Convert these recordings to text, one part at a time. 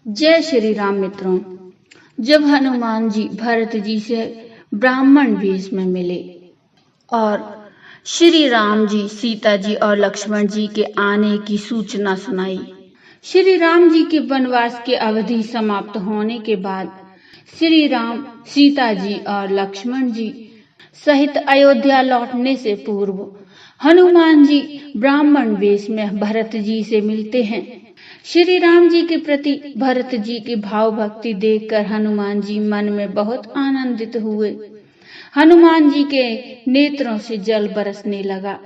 जय श्री राम मित्रों। जब हनुमान जी भरत जी से ब्राह्मण वेश में मिले और श्री राम जी सीता जी और लक्ष्मण जी के आने की सूचना सुनाई, श्री राम जी के वनवास की अवधि समाप्त होने के बाद श्री राम सीता जी और लक्ष्मण जी सहित अयोध्या लौटने से पूर्व हनुमान जी ब्राह्मण वेश में भरत जी से मिलते हैं। श्री राम जी के प्रति भरत जी की भाव भक्ति देखकर हनुमान जी मन में बहुत आनंदित हुए। हनुमान जी के नेत्रों से जल बरसने लगा।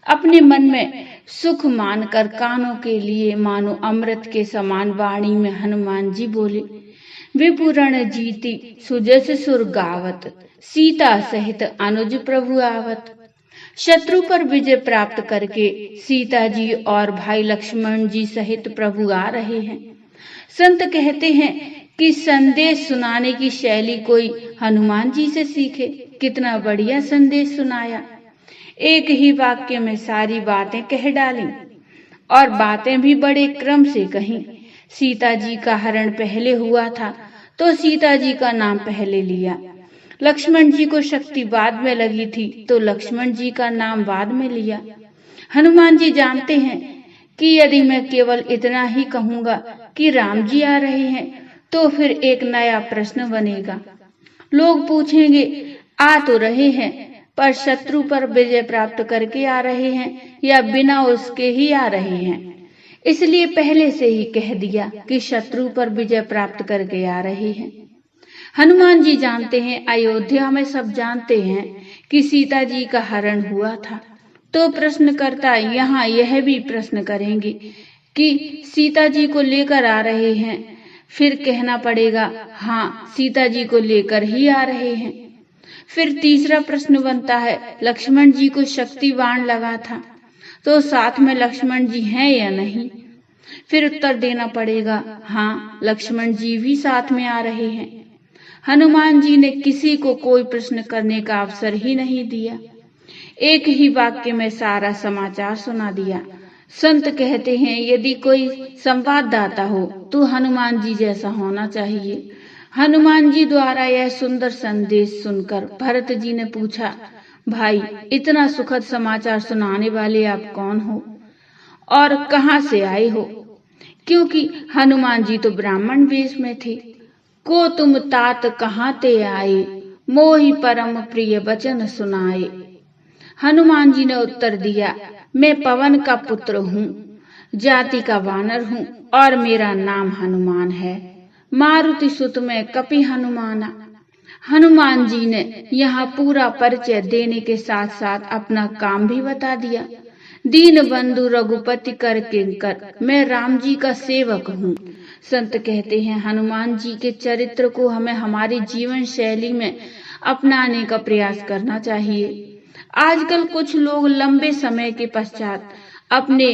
अपने मन में सुख मानकर कानों के लिए मानो अमृत के समान वाणी में हनुमान जी बोले, विपुरण जीति सुजस सुर गावत, सीता सहित अनुज प्रभु आवत। शत्रु पर विजय प्राप्त करके सीता जी और भाई लक्ष्मण जी सहित प्रभु आ रहे हैं। संत कहते हैं कि संदेश सुनाने की शैली कोई हनुमान जी से सीखे। कितना बढ़िया संदेश सुनाया। एक ही वाक्य में सारी बातें कह डाली और बातें भी बड़े क्रम से कहीं। सीता जी का हरण पहले हुआ था तो सीता जी का नाम पहले लिया। लक्ष्मण जी को शक्ति बाद में लगी थी तो लक्ष्मण जी का नाम बाद में लिया। हनुमान जी जानते हैं कि यदि मैं केवल इतना ही कहूंगा कि राम जी आ रहे हैं तो फिर एक नया प्रश्न बनेगा। लोग पूछेंगे, आ तो रहे हैं पर शत्रु पर विजय प्राप्त करके आ रहे हैं या बिना उसके ही आ रहे हैं। इसलिए पहले से ही कह दिया कि शत्रु पर विजय प्राप्त करके आ रहे हैं। हनुमान जी जानते हैं, अयोध्या में सब जानते हैं कि सीता जी का हरण हुआ था, तो प्रश्नकर्ता यहाँ यह भी प्रश्न करेंगे कि सीता जी को लेकर आ रहे हैं। फिर कहना पड़ेगा, हाँ सीता जी को लेकर ही आ रहे हैं। फिर तीसरा प्रश्न बनता है, लक्ष्मण जी को शक्ति बाण लगा था तो साथ में लक्ष्मण जी हैं या नहीं। फिर उत्तर देना पड़ेगा, हाँ लक्ष्मण जी भी साथ में आ रहे हैं। हनुमान जी ने किसी को कोई प्रश्न करने का अवसर ही नहीं दिया। एक ही वाक्य में सारा समाचार सुना दिया। संत कहते हैं, यदि कोई संवाददाता हो तो हनुमान जी जैसा होना चाहिए। हनुमान जी द्वारा यह सुंदर संदेश सुनकर भरत जी ने पूछा, भाई इतना सुखद समाचार सुनाने वाले आप कौन हो और कहाँ से आए हो? क्योंकि हनुमान जी तो ब्राह्मण वेश में थे। को तुम तात कहाँ ते आए, मोहि परम प्रिय वचन सुनाए। हनुमान जी ने उत्तर दिया, मैं पवन का पुत्र हूँ, जाति का वानर हूँ और मेरा नाम हनुमान है। मारुति सुत में कपि हनुमाना। हनुमान जी ने यहाँ पूरा परिचय देने के साथ साथ अपना काम भी बता दिया। दीन बंधु रघुपति कर किंकर, मैं राम जी का सेवक हूँ। संत कहते हैं, हनुमान जी के चरित्र को हमें हमारी जीवन शैली में अपनाने का प्रयास करना चाहिए। आजकल कुछ लोग लंबे समय के पश्चात अपने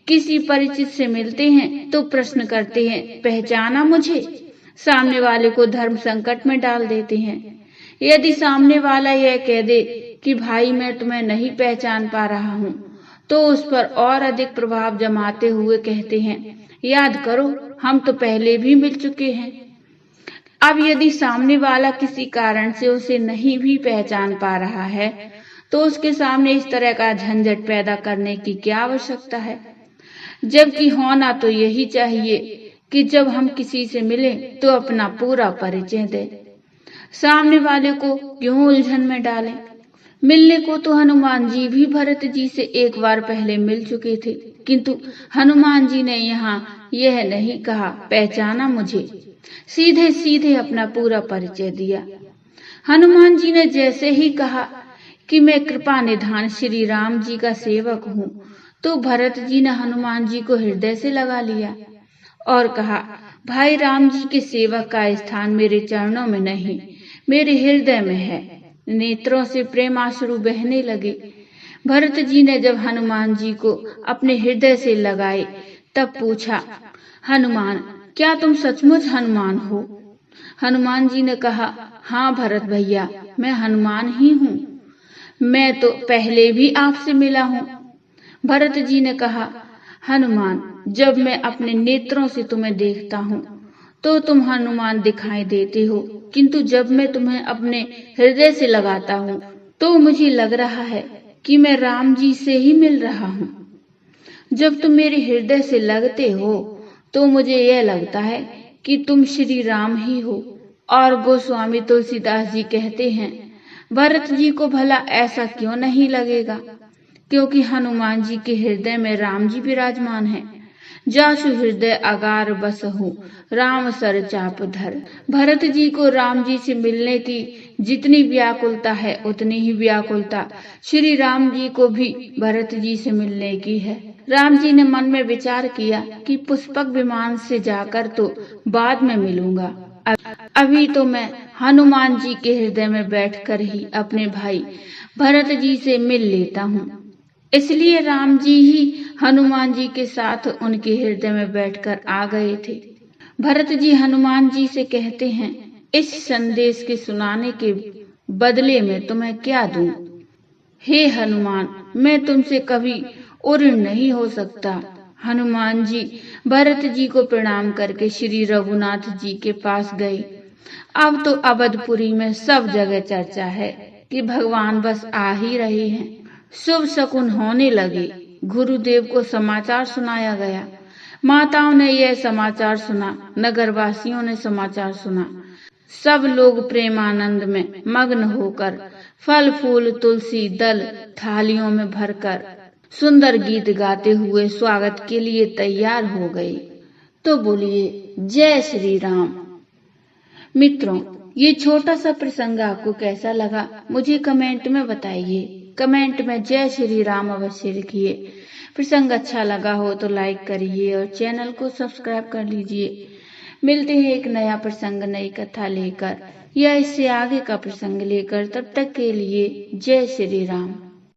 किसी परिचित से मिलते हैं तो प्रश्न करते हैं, पहचाना मुझे? सामने वाले को धर्म संकट में डाल देते हैं। यदि सामने वाला यह कह दे कि भाई मैं तुम्हें नहीं पहचान पा रहा हूँ तो उस पर और अधिक प्रभाव जमाते हुए कहते हैं, याद करो हम तो पहले भी मिल चुके हैं। अब यदि सामने वाला किसी कारण से उसे नहीं भी पहचान पा रहा है तो उसके सामने इस तरह का झंझट पैदा करने की क्या आवश्यकता है? जबकि होना तो यही चाहिए कि जब हम किसी से मिलें तो अपना पूरा परिचय दें, सामने वाले को क्यों उलझन में डालें। मिलने को तो हनुमान जी भी भरत जी से एक बार पहले मिल चुके थे, किंतु हनुमान जी ने यहाँ यह नहीं कहा पहचाना मुझे, सीधे सीधे अपना पूरा परिचय दिया। हनुमान जी ने जैसे ही कहा कि मैं कृपा निधान श्री राम जी का सेवक हूँ तो भरत जी ने हनुमान जी को हृदय से लगा लिया और कहा, भाई राम जी के सेवक का स्थान मेरे चरणों में नहीं, मेरे हृदय में है। नेत्रों से प्रेमाश्रु बहने लगे। भरत जी ने जब हनुमान जी को अपने हृदय से लगाए तब पूछा, हनुमान क्या तुम सचमुच हनुमान हो? हनुमान जी ने कहा, हाँ भरत भैया मैं हनुमान ही हूँ, मैं तो पहले भी आपसे मिला हूँ। भरत जी ने कहा, हनुमान जब मैं अपने नेत्रों से तुम्हें देखता हूँ तो तुम हनुमान दिखाई देते हो, किंतु जब मैं तुम्हें अपने हृदय से लगाता हूँ तो मुझे लग रहा है कि मैं राम जी से ही मिल रहा हूँ। जब तुम मेरे हृदय से लगते हो तो मुझे यह लगता है कि तुम श्री राम ही हो। और गोस्वामी तुलसीदास जी कहते हैं, भरत जी को भला ऐसा क्यों नहीं लगेगा, क्योंकि हनुमान जी के हृदय में राम जी विराजमान है। जासु हृदय अगार बसहु राम सर चाप धर। भरत जी को राम जी से मिलने की जितनी व्याकुलता है उतनी ही व्याकुलता श्री राम जी को भी भरत जी से मिलने की है। राम जी ने मन में विचार किया कि पुष्पक विमान से जाकर तो बाद में मिलूंगा, अभी तो मैं हनुमान जी के हृदय में बैठकर ही अपने भाई भरत जी से मिल लेता हूँ। इसलिए राम जी ही हनुमान जी के साथ उनके हृदय में बैठकर आ गए थे। भरत जी हनुमान जी से कहते हैं, इस संदेश के सुनाने के बदले में तुम्हें क्या दूं? हे हनुमान, मैं तुमसे कभी उर्ण नहीं हो सकता। हनुमान जी भरत जी को प्रणाम करके श्री रघुनाथ जी के पास गए। अब तो अवधपुरी में सब जगह चर्चा है कि भगवान बस आ ही रहे हैं। शुभ शकुन होने लगे। गुरुदेव को समाचार सुनाया गया। माताओं ने यह समाचार सुना, नगरवासियों ने समाचार सुना। सब लोग प्रेमानंद में मग्न होकर फल फूल तुलसी दल थालियों में भरकर सुंदर गीत गाते हुए स्वागत के लिए तैयार हो गए। तो बोलिए जय श्री राम। मित्रों, ये छोटा सा प्रसंग आपको कैसा लगा मुझे कमेंट में बताइए। कमेंट में जय श्री राम अवश्य लिखिए। प्रसंग अच्छा लगा हो तो लाइक करिए और चैनल को सब्सक्राइब कर लीजिए। मिलते हैं एक नया प्रसंग, नई कथा लेकर या इससे आगे का प्रसंग लेकर। तब तक के लिए जय श्री राम।